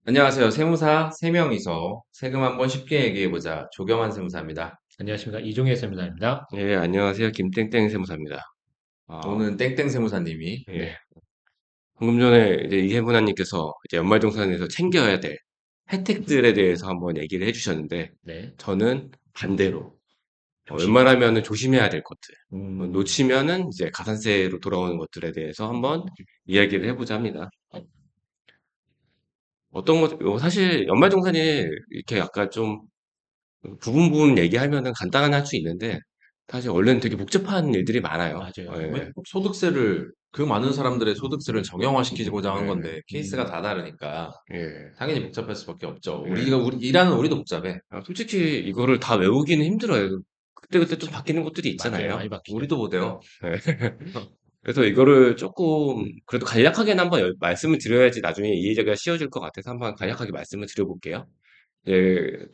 안녕하세요. 세무사 3명이서 세금 한번 쉽게 얘기해보자. 조경환 세무사입니다. 안녕하십니까. 이종혜 세무사입니다. 예, 안녕하세요. 김땡땡 세무사입니다. 아, 오늘은 땡땡 세무사님이, 예. 네. 방금 전에 이제 이해문화님께서 이제 연말정산에서 챙겨야 될 혜택들에 대해서 한번 얘기를 해주셨는데, 네. 저는 반대로, 역시. 웬만하면 조심해야 될 것들, 음, 놓치면은 이제 가산세로 돌아오는 것들에 대해서 한번 이야기를 해보자 합니다. 어떤 것, 사실 연말정산이 이렇게 약간 좀 부분 부분 얘기하면은 간단한 할 수 있는데, 사실 원래는 되게 복잡한 일들이 많아요. 맞아요. 왜 예, 소득세를, 그 많은 사람들의 소득세를 정형화시키고자 하는 예, 건데, 케이스가 음, 다 다르니까, 예. 당연히 복잡할 수밖에 없죠. 예. 일하는 우리도 복잡해. 솔직히 이거를 다 외우기는 힘들어요. 그때그때 좀 바뀌는 것들이 맞아요. 있잖아요. 많이 바뀌죠. 우리도 못해요. 네. 그래서 이거를 조금 그래도 간략하게는 한번 말씀을 드려야지 나중에 이해가 쉬워질 것 같아서 한번 간략하게 말씀을 드려볼게요.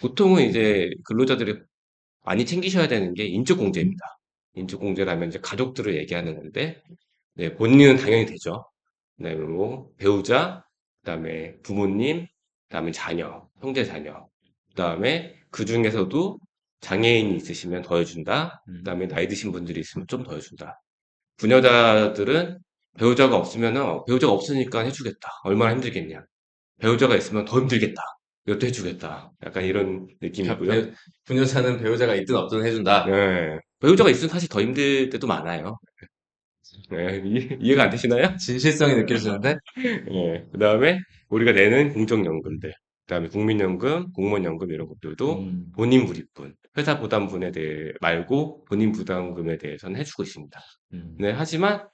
보통은 이제 근로자들이 많이 챙기셔야 되는 게 인적공제입니다. 인적공제라면 이제 가족들을 얘기하는 건데, 네, 본인은 당연히 되죠. 네, 그리고 배우자, 그다음에 부모님, 그다음에 자녀, 형제 자녀, 그다음에 그 중에서도 장애인이 있으시면 더 해준다. 음, 그다음에 나이 드신 분들이 있으면 좀 더 해준다. 부녀자들은 배우자가 없으니까 해주겠다. 얼마나 힘들겠냐. 배우자가 있으면 더 힘들겠다. 이것도 해주겠다. 약간 이런 느낌이고요. 부녀자는 배우자가 있든 없든 해준다. 네, 배우자가 있으면 사실 더 힘들 때도 많아요. 네, 이해가 안 되시나요? 진실성이 느껴지는데, 그 다음에 우리가 내는 공적연금들, 그 다음에 국민연금, 공무원연금 이런 것들도 음, 본인 부립분, 회사 부담분에 대해 말고 본인 부담금에 대해서는 해주고 있습니다. 음, 네, 하지만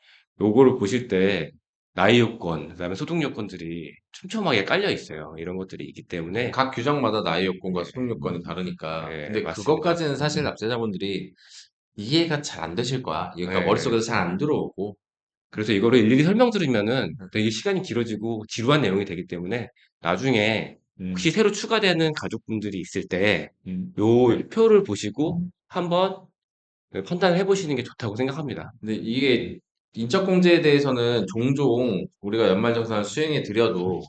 요거를 보실 때 나이 요건, 그 다음에 소득 요건들이 촘촘하게 깔려 있어요. 이런 것들이 있기 때문에, 각 규정마다 나이 요건과 네, 소득 요건이 다르니까. 근데 맞습니다. 그것까지는 사실 납세자분들이 이해가 잘 안 되실 거야. 그러니까 네, 머릿속에서 잘 안 들어오고. 그래서 이거를 일일이 설명드리면은 되게 시간이 길어지고 지루한 내용이 되기 때문에 나중에 혹시 음, 새로 추가되는 가족분들이 있을 때 네. 요 표를 보시고 한번 판단을 해보시는 게 좋다고 생각합니다. 근데 이게 인적공제에 대해서는 종종 우리가 연말정산을 수행해 드려도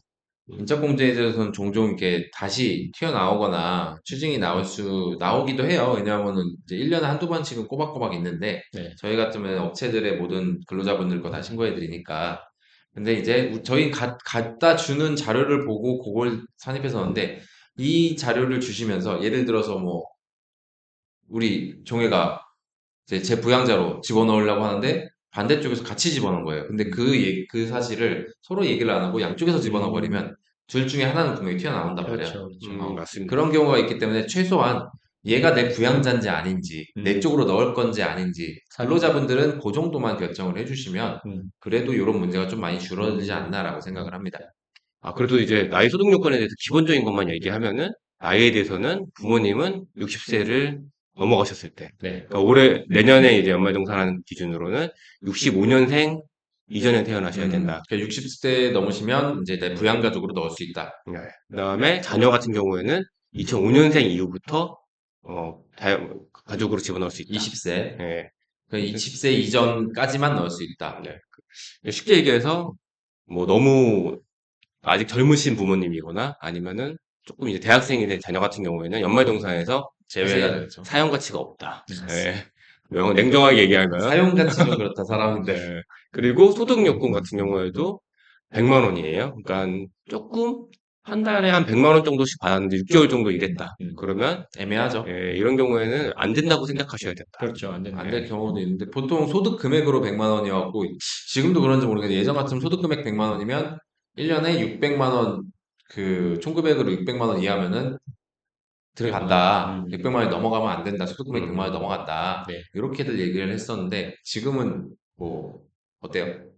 인적공제에 대해서는 종종 이렇게 다시 튀어나오거나 추징이 나오기도 해요. 왜냐하면은 이제 1년에 한두 번씩은 꼬박꼬박 있는데 네. 저희 같으면 업체들의 모든 근로자분들 거 다 신고해 드리니까. 근데 이제 저희 갖다 주는 자료를 보고 그걸 산입해서 넣는데 이 자료를 주시면서 예를 들어서 뭐 우리 종회가 이제 제 부양자로 집어넣으려고 하는데 반대쪽에서 같이 집어넣은 거예요. 근데 그 사실을 서로 얘기를 안 하고 양쪽에서 집어넣어 음, 버리면 둘 중에 하나는 분명히 튀어나온단 말이야. 그렇죠. 그렇죠. 맞습니다. 그런 경우가 있기 때문에 최소한 얘가 내 부양자인지 아닌지, 내 음, 쪽으로 넣을 건지 아닌지, 사실, 근로자분들은 그 정도만 결정을 해주시면 음, 그래도 이런 문제가 좀 많이 줄어들지 음, 않나라고 생각을 합니다. 그래도 이제 나이 소득 요건에 대해서 기본적인 것만 얘기하면은 나이에 대해서는 부모님은 60세를 넘어가셨을 때, 네. 그러니까 내년에 이제 연말정산하는 기준으로는 65년생 이전에 태어나셔야 된다. 60세 넘으시면 이제 내 부양가족으로 넣을 수 있다. 네. 그다음에 자녀 같은 경우에는 2005년생 이후부터 가족으로 집어넣을 수 있다. 20세. 예. 그 20세 이전까지만 넣을 수 있다. 네. 쉽게 얘기해서 뭐 너무 아직 젊으신 부모님이거나 아니면은 조금 이제 대학생이 된 자녀 같은 경우에는 연말정산에서 제외가 사실 되죠. 사용 가치가 없다. 음, 예. 냉정하게 얘기하면. 사용가치 좀 그렇다, 사람인데. 네. 그리고 소득 요건 같은 경우에도 100만 원이에요. 그러니까 조금 한 달에 한 100만 원 정도씩 받았는데 6개월 정도 일했다. 음, 그러면 애매하죠. 이런 경우에는 안 된다고 생각하셔야 된다. 그렇죠. 안 안 된다. 될 경우도 있는데, 보통 소득 금액으로 100만 원이었고, 지금도 그런지 모르겠는데, 예전 같으면 소득 금액 100만 원이면, 1년에 600만 원, 총금액으로 600만 원 이하면은 들어간다. 음, 600만 원이 넘어가면 안 된다. 소득 금액 100만 원이 음. 넘어간다. 네. 이렇게들 얘기를 했었는데, 지금은 뭐, 어때요?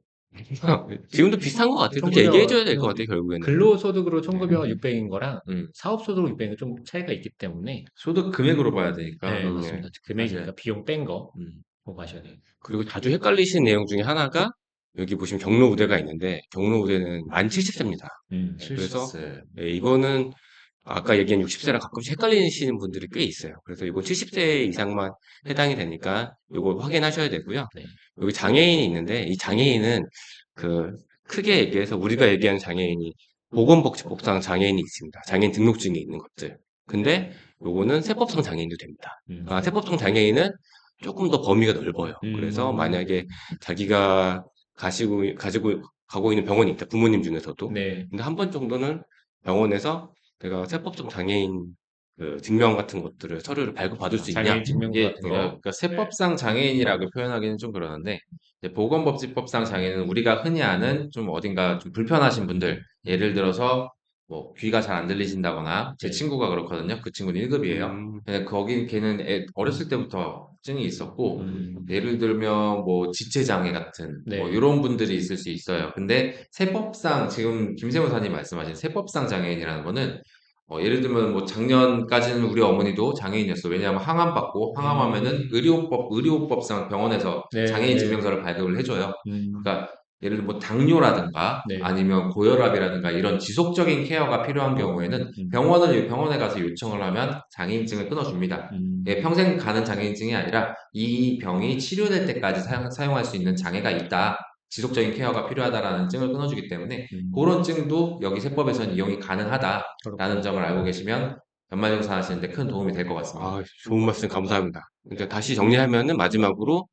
지금도 비슷한 것 같아요. 그렇게 총급여, 얘기해줘야 될 것 같아요, 결국에는. 근로소득으로 네. 총급여가 600인 거랑 음, 사업소득으로 600은 좀 차이가 있기 때문에, 소득 금액으로 봐야 되니까, 네, 네. 맞습니다. 사실, 금액이니까 비용 뺀 거 음, 보고 하셔야 돼요. 그리고 자주 헷갈리시는 내용 중에 하나가 여기 보시면 경로우대가 있는데 경로우대는 만 70세입니다. 그래서 70세. 이거는 아까 얘기한 60세랑 가끔씩 헷갈리시는 분들이 꽤 있어요. 그래서 이거 70세 이상만 해당이 되니까 이거 확인하셔야 되고요. 네. 여기 장애인이 있는데 이 장애인은 그 크게 얘기해서 우리가 얘기하는 장애인이 보건복지법상 장애인이 있습니다. 장애인 등록증에 있는 것들. 근데 요거는 세법상 장애인도 됩니다. 세법상 장애인은 조금 더 범위가 넓어요. 그래서 만약에 자기가 가고 있는 병원이 있다. 부모님 중에서도. 네. 근데 한 번 정도는 병원에서 내가 세법상 장애인 그 증명 같은 것들을 서류를 발급받을 수 있냐? 장애인 증명서 이게 같은 거. 그러니까 세법상 장애인이라고 표현하기는 좀 그러는데 이제 보건복지법상 장애인은 우리가 흔히 아는 좀 어딘가 좀 불편하신 분들, 예를 들어서 뭐 귀가 잘 안 들리신다거나 제 네. 친구가 그렇거든요. 그 친구는 1급이에요. 음, 거기 걔는 어렸을 때부터 증이 있었고 음. 예를 들면 뭐 지체장애 같은 네. 뭐 이런 분들이 있을 수 있어요. 근데 세법상 지금 김세무사님 말씀하신 세법상 장애인이라는 거는 예를 들면 뭐 작년까지는 우리 어머니도 장애인이었어. 왜냐하면 항암받고 항암하면은 의료법상 병원에서 네, 장애인 네. 증명서를 발급을 해줘요. 음. 그러니까 예를 들면 뭐 당뇨라든가 네. 아니면 고혈압이라든가 이런 지속적인 케어가 필요한 경우에는 병원에 가서 요청을 하면 장애인증을 끊어줍니다. 예, 평생 가는 장애인증이 아니라 이 병이 치료될 때까지 사용할 수 있는 장애가 있다. 지속적인 케어가 필요하다라는 증을 끊어주기 때문에 그런 증도 여기 세법에서는 이용이 가능하다라는 그렇구나. 점을 알고 계시면 연말정산 하시는데 큰 도움이 될 것 같습니다. 아, 좋은 말씀 감사합니다. 그러니까 다시 정리하면은 마지막으로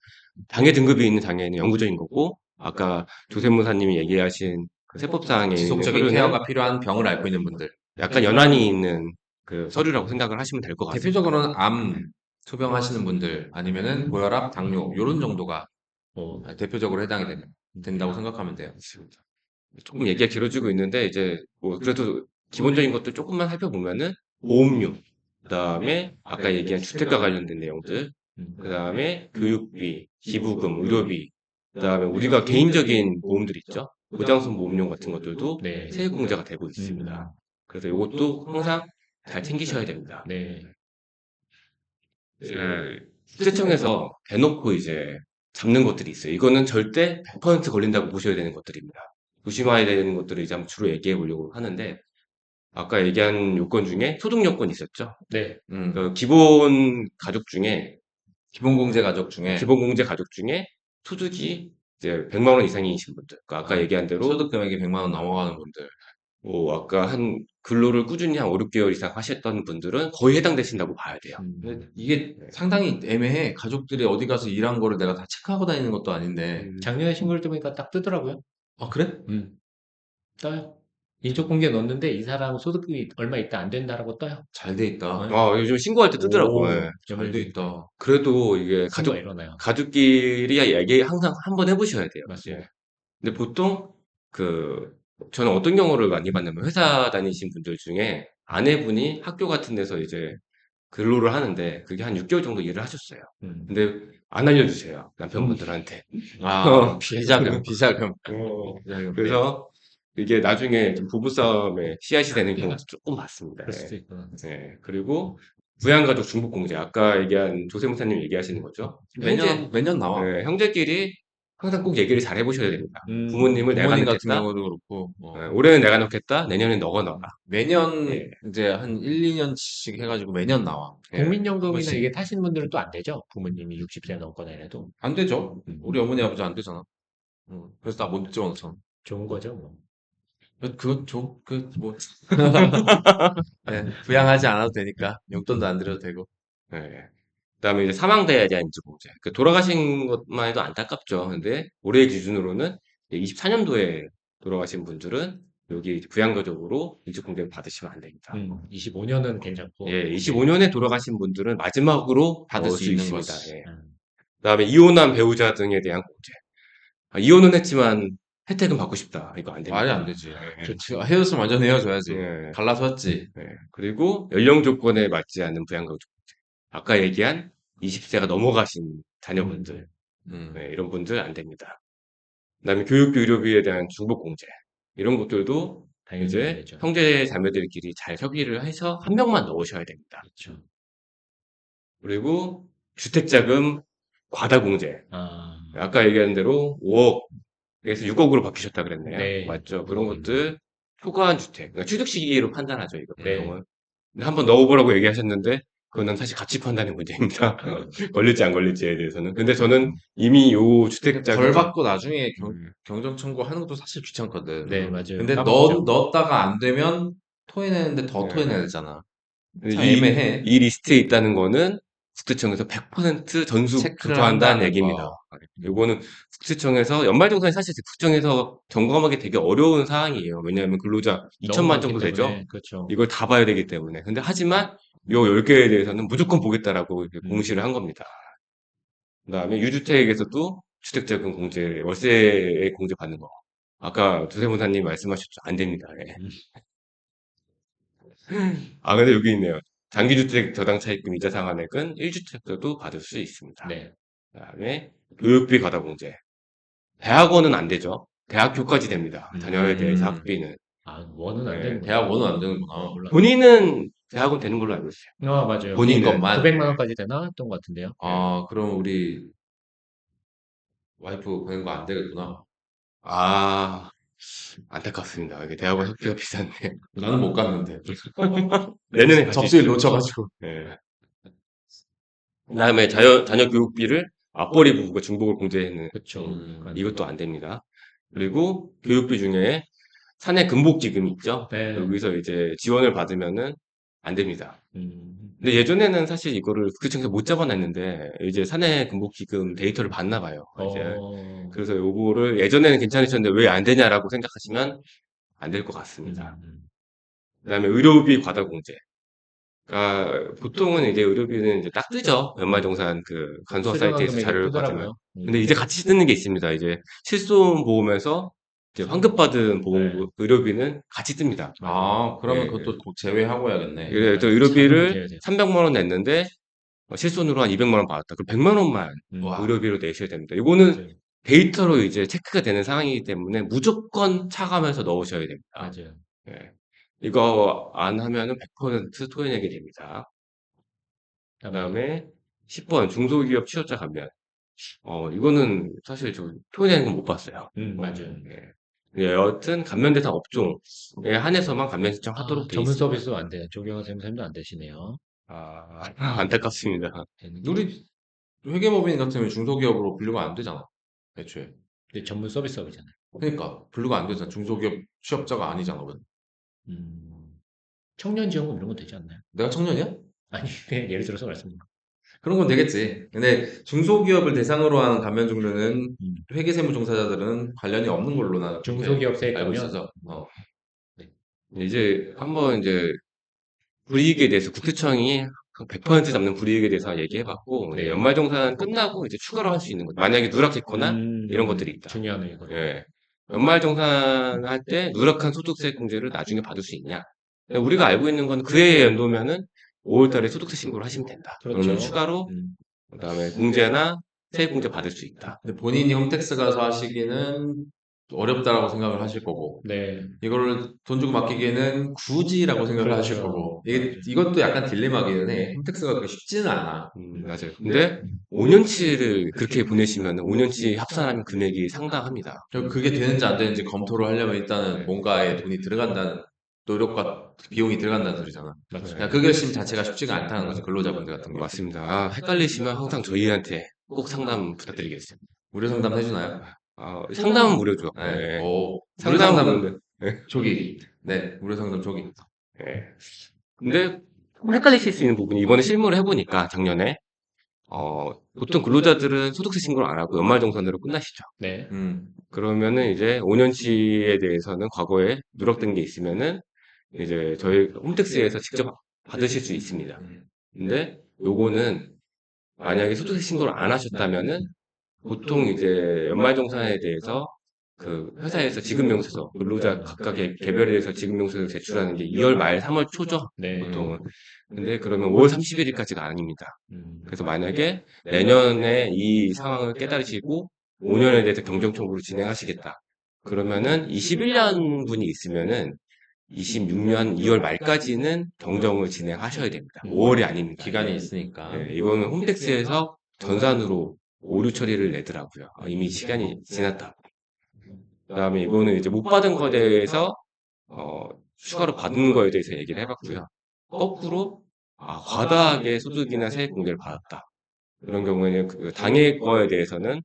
장애 등급이 있는 장애인은 영구적인 거고, 아까 조세무사님이 얘기하신 그 세법상에 있는 지속적인 서류는 케어가 필요한 병을 앓고 있는 분들. 약간 연한이 있는 그 서류라고 생각을 하시면 될 것 같습니다. 대표적으로는 암 투병하시는 분들 아니면은 고혈압, 당뇨 이런 정도가 대표적으로 해당이 된다고 생각하면 돼요. 조금 얘기가 길어지고 있는데 이제 뭐 그래도 기본적인 것들 조금만 살펴보면은 보험료, 그다음에 아까 얘기한 주택과 관련된 내용들, 그다음에 교육비, 기부금, 의료비, 그다음에 우리가 개인적인 보험들 있죠. 보장성 보험료 같은 것들도 네. 세액공제가 되고 있습니다. 그래서 이것도 항상 잘 챙기셔야 됩니다. 네. 국세청에서 대놓고 이제 잡는 것들이 있어요. 이거는 절대 100% 걸린다고 보셔야 되는 것들입니다. 조심해야 되는 것들을 이제 한번 주로 얘기해 보려고 하는데, 아까 얘기한 요건 중에 소득 요건이 있었죠. 네. 그 기본 가족 중에, 기본공제 가족 중에 기본 공제 가족 중에 소득이 이제 100만 원 이상이신 분들, 그러니까 아까 얘기한 대로 소득 금액이 100만 원 넘어가는 분들. 뭐 아까 한 근로를 꾸준히 한 5, 6개월 이상 하셨던 분들은 거의 해당되신다고 봐야 돼요. 근데 이게 상당히 애매해. 가족들이 어디 가서 일한 거를 내가 다 체크하고 다니는 것도 아닌데. 작년에 신고를 해보니까 딱 뜨더라고요. 아, 그래? 떠요. 인적공개 넣었는데 이 사람 소득이 얼마 있다 안 된다라고 떠요. 잘 돼 있다. 요즘 신고할 때 뜨더라고요. 예. 잘 돼 있다. 그래도 이게 신고가 일어나요. 가족끼리 얘기 항상 한번 해보셔야 돼요. 맞습니다. 예. 근데 보통 저는 어떤 경우를 많이 봤냐면 회사 다니신 분들 중에 아내분이 학교 같은 데서 이제 근로를 하는데 그게 한 6개월 정도 일을 하셨어요. 근데 안 알려주세요. 남편분들한테. 비자금. 비자금. 그래서 이게 나중에 좀 부부싸움에 씨앗이 되는 경우도 조금 많습니다. 그럴 수도 있구나. 예. 그리고 부양가족 중복공제. 아까 얘기한 조세무사님 얘기하시는 거죠. 매년 나와. 예, 형제끼리 항상 꼭 얘기를 잘 해보셔야 됩니다. 부모님을 내가 부모님 같은 넣겠다. 경우도 그렇고. 올해는 내가 넣겠다. 내년엔 너가 넣어라. 매년 예. 이제 한 1, 2년씩 해가지고 매년 나와. 국민연금이나 그것이- 이게 타신 분들은 또 안 되죠? 부모님이 60세 넘거나 이래도. 안 되죠. 우리 어머니 아버지 안 되잖아. 그래서 나 못 집어넣잖아. 좋은 거죠, 뭐. 뭐. 네, 부양하지 않아도 되니까. 용돈도 안 드려도 되고. 예. 그다음에 이제 사망자에 대한 인지공제. 돌아가신 것만 해도 안타깝죠. 근데 올해 기준으로는 24년도에 돌아가신 분들은 여기 이제 부양가족으로 인지공제를 받으시면 안 됩니다. 25년은 괜찮고. 예, 25년에 돌아가신 분들은 마지막으로 받을 수 있는 있습니다. 것이. 예. 그다음에 이혼한 배우자 등에 대한 공제. 이혼은 했지만 혜택은 받고 싶다. 이거 안 됩니다. 말이 안 되지. 예. 좋지. 헤어졌으면 완전 헤어져야지. 예. 갈라서 했지. 예. 그리고 연령 조건에 맞지 않는 부양가족 공제. 아까 얘기한 20세가 넘어가신 자녀분들, 이런 분들 안 됩니다. 그다음에 교육비, 의료비에 대한 중복 공제. 이런 것들도 당연히 안 이제 되죠. 형제 자매들끼리 잘 협의를 해서 한 명만 넣으셔야 됩니다. 그렇죠. 그리고 주택자금 과다 공제. 아, 아까 얘기한 대로 5억에서 6억으로 바뀌셨다 그랬네요. 네. 맞죠? 그런 것들 초과한 주택. 그러니까 취득 시기로 판단하죠, 이거 네. 보통은. 근데 한번 넣어보라고 얘기하셨는데 그거는 사실 가치 판단의 문제입니다. 걸릴지 안 걸릴지에 대해서는. 근데 저는 이미 요 주택자금 벌 받고 나중에 음. 경정 청구하는 것도 사실 귀찮거든. 네, 맞아요. 근데 까먹죠. 넣었다가 안 되면 토해내는데 더 네. 토해내야 되잖아. 참 이, 애매해. 이 리스트에 있다는 거는 국세청에서 100% 전수 체크를 교토한다는 한다는 얘기입니다. 거. 요거는 국세청에서 연말정산이 사실 국세청에서 점검하기 되게 어려운 사항이에요. 왜냐하면 근로자 너무 2천만 많기 정도 때문에, 되죠. 그렇죠. 이걸 다 봐야 되기 때문에. 근데 하지만 요 10개에 대해서는 무조건 보겠다라고 이렇게 음. 공시를 한 겁니다. 그다음에 유주택에서도 주택자금 공제, 월세의 공제 받는 거. 아까 조세무사님 말씀하셨죠. 안 됩니다. 예. 아, 근데 여기 있네요. 장기주택 저당 차입금 이자 상환액은 1주택자도 받을 수 있습니다. 네. 그다음에 교육비 과다 공제. 대학원은 안 되죠. 대학교까지 됩니다. 자녀에 대해서 학비는. 아, 원은 안 네, 되는 대학 원은 안 되는구나. 몰라. 본인은 대학원 되는 걸로 알고 있어요. 아, 맞아요. 본인 본인은. 것만. 900만 원까지 되나 했던 것 같은데요. 아, 그럼 우리 와이프 보낸 거 안 되겠구나. 아, 안타깝습니다. 이게 대학원 학비가 비싼데. 나는 못 갔는데. 내년에 같이 접수일 놓쳐가지고. 네. 그다음에 자녀 교육비를 맞벌이 부부가 중복을 공제하는 그렇죠. 이것도 안 됩니다. 그리고 교육비 중에 사내 금복지금이 있죠. 네. 여기서 이제 지원을 받으면은 안 됩니다. 음. 근데 예전에는 사실 이거를 국세청에서 못 잡아놨는데 이제 사내 금복지금 데이터를 봤나 봐요. 이제 그래서 요거를 예전에는 괜찮으셨는데 왜 안 되냐라고 생각하시면 안 될 것 같습니다. 그다음에 의료비 과다 공제. 그러니까 보통은 이제 의료비는 이제 딱 뜨죠. 연말정산 그 간소화 최종화 사이트에서 금액이 자료를 받으면. 뜨더라고요. 근데 이제 같이 뜨는 게 있습니다. 이제 실손보험에서 이제 환급받은 보험 네. 의료비는 같이 뜹니다. 아, 그러면 네. 그것도 꼭 제외하고 해야겠네. 그래서 자금 의료비를 문제여야 돼요. 300만 원 냈는데 실손으로 한 200만 원 받았다. 그럼 100만 원만 와. 의료비로 내셔야 됩니다. 이거는 맞아요. 데이터로 이제 체크가 되는 상황이기 때문에 무조건 차감해서 넣으셔야 됩니다. 맞아요. 예. 이거 안 하면은 100% 토해내게 됩니다. 그다음에 10번 중소기업 취업자 감면. 이거는 사실 저 토해내는 건 못 봤어요. 맞아요. 예. 예, 여하튼 감면 대상 업종에 한해서만 감면 신청하도록 돼 전문 있습니다. 서비스도 안 돼요. 조경호 선생님도 안 되시네요. 안타깝습니다. 되는 게. 우리 회계법인 같으면 중소기업으로 분류가 안 되잖아. 애초에. 근데 전문 서비스업이잖아요. 그러니까 분류가 안 되잖아. 중소기업 취업자가 아니잖아. 그건. 청년 지원금 이런 거 되지 않나요? 내가 청년이야? 아니, 그냥 예를 들어서 말씀드린 거. 그런 건 되겠지. 근데 중소기업을 대상으로 하는 감면 종류는 음. 회계세무 종사자들은 관련이 없는 걸로 나는 그렇게 중소기업 세액 알고 가면 있어서. 어. 이제 한번 이제 불이익에 대해서 국세청이 100% 잡는 불이익에 대해서 얘기해봤고 네. 연말정산 끝나고 이제 추가로 할 수 있는 거죠. 만약에 누락했거나 이런 것들이 있다. 중요한 이거. 예. 연말정산 할 때 누락한 소득세 공제를 나중에 받을 수 있냐? 우리가 알고 있는 건 그해에 연도면은 5월달에 소득세 신고를 하시면 된다. 그렇죠. 그러면 추가로 그다음에 공제나 세액 공제 받을 수 있다. 근데 본인이 홈택스 가서 하시기는 어렵다라고 생각을 하실 거고, 네. 이거를 돈 주고 맡기기에는 굳이라고 생각을 하실 그렇죠. 거고, 이것도 약간 딜레마기는 해. 홈택스가 그렇게 쉽지는 않아. 맞아요. 근데 5년치를 그렇게 보내시면 5년치 합산하면 금액이 상당합니다. 그게 되는지 안 되는지 검토를 하려면 일단은 뭔가에 돈이 들어간다는 노력과 비용이 들어간다는 소리잖아. 맞아요. 그냥 그 결심 자체가 쉽지가 않다는 거죠. 근로자분들 같은 경우. 맞습니다. 헷갈리시면 항상 저희한테 꼭 상담 부탁드리겠습니다. 무료 상담 해주나요? 상담은 무료죠. 네. 네. 오, 무료 상담은 상담은 무료. 네. 조기. 네, 무료 상담 조기. 네. 근데 헷갈리실 수 있는 부분이 이번에 실무를 해보니까 작년에 보통 근로자들은 소득세 신고를 안 하고 연말정산으로 끝나시죠. 네. 그러면은 이제 5년치에 대해서는 과거에 누락된 게 있으면은 이제 저희 홈택스에서 직접 받으실 수 있습니다. 근데 요거는 만약에 소득세 신고를 안 하셨다면은 보통 이제 연말정산에 대해서 그 회사에서 지급명세서 근로자 각각의 개별에 대해서 지급명세를 제출하는 게 2월 말 3월 초죠. 네. 보통은. 근데 그러면 5월 31일까지가 아닙니다. 그래서 만약에 내년에 이 상황을 깨달으시고 5년에 대해서 경정청구를 진행하시겠다. 그러면은 21년 분이 있으면은 26년 2월 말까지는 경정을 진행하셔야 됩니다. 5월이 아닙니다. 기간이 있으니까. 네, 이거는 홈택스에서 전산으로 오류 처리를 내더라고요. 이미 시간이 지났다. 그다음에 이거는 이제 못 받은 거에 대해서 추가로 받는 거에 대해서 얘기를 해봤고요. 거꾸로 과다하게 소득이나 세액 공제를 받았다. 이런 경우에는 그 당해 거에 대해서는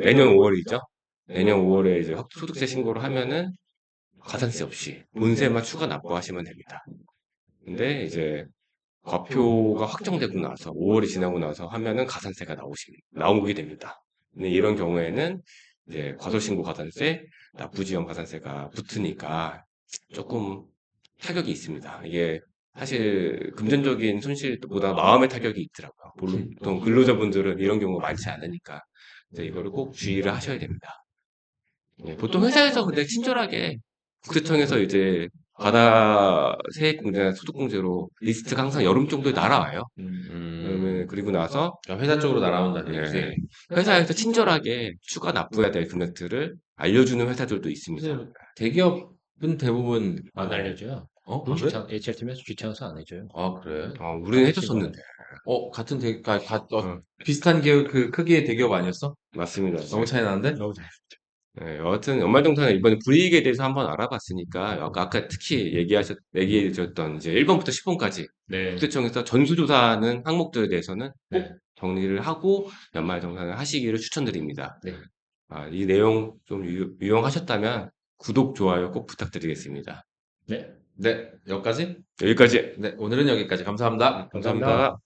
내년 5월이죠. 내년 5월에 이제 소득세 신고를 하면은 가산세 없이 본세만 추가 납부하시면 됩니다. 근데 이제 과표가 확정되고 나서 5월이 지나고 나서 하면은 가산세가 나오게 됩니다. 근데 이런 경우에는 이제 과소신고 가산세, 납부지연 가산세가 붙으니까 조금 타격이 있습니다. 이게 사실 금전적인 손실보다 마음의 타격이 있더라고요. 보통 근로자분들은 이런 경우가 많지 않으니까 이제 이거를 꼭 주의를 하셔야 됩니다. 예, 보통 회사에서 근데 친절하게 국세청에서 이제 과다 세액공제나 소득공제로 리스트가 항상 여름 정도에 날아와요. 그리고 나서 그러니까 회사 쪽으로 날아온다는 얘기지. 예, 회사에서 친절하게 추가 납부해야 될 금액들을 알려주는 회사들도 있습니다. 근데 대기업은 대부분 안 알려줘요. 그래? HR팀에서 귀찮아서 안 해줘요. 아, 그래? 우리는 해줬었는데. 같은 어, 비슷한 기업, 그 크기의 대기업 아니었어? 맞습니다. 너무 차이 나는데? 너무 잘. 예, 여하튼 연말정산은 이번에 불이익에 대해서 한번 알아봤으니까 아까 특히 얘기해줬던 이제 1번부터 10번까지 네. 국세청에서 전수조사하는 항목들에 대해서는 꼭 네. 정리를 하고 연말정산을 하시기를 추천드립니다. 네. 이 내용 좀 유용하셨다면 구독, 좋아요 꼭 부탁드리겠습니다. 네. 네, 여기까지? 여기까지. 네, 오늘은 여기까지. 감사합니다. 감사합니다.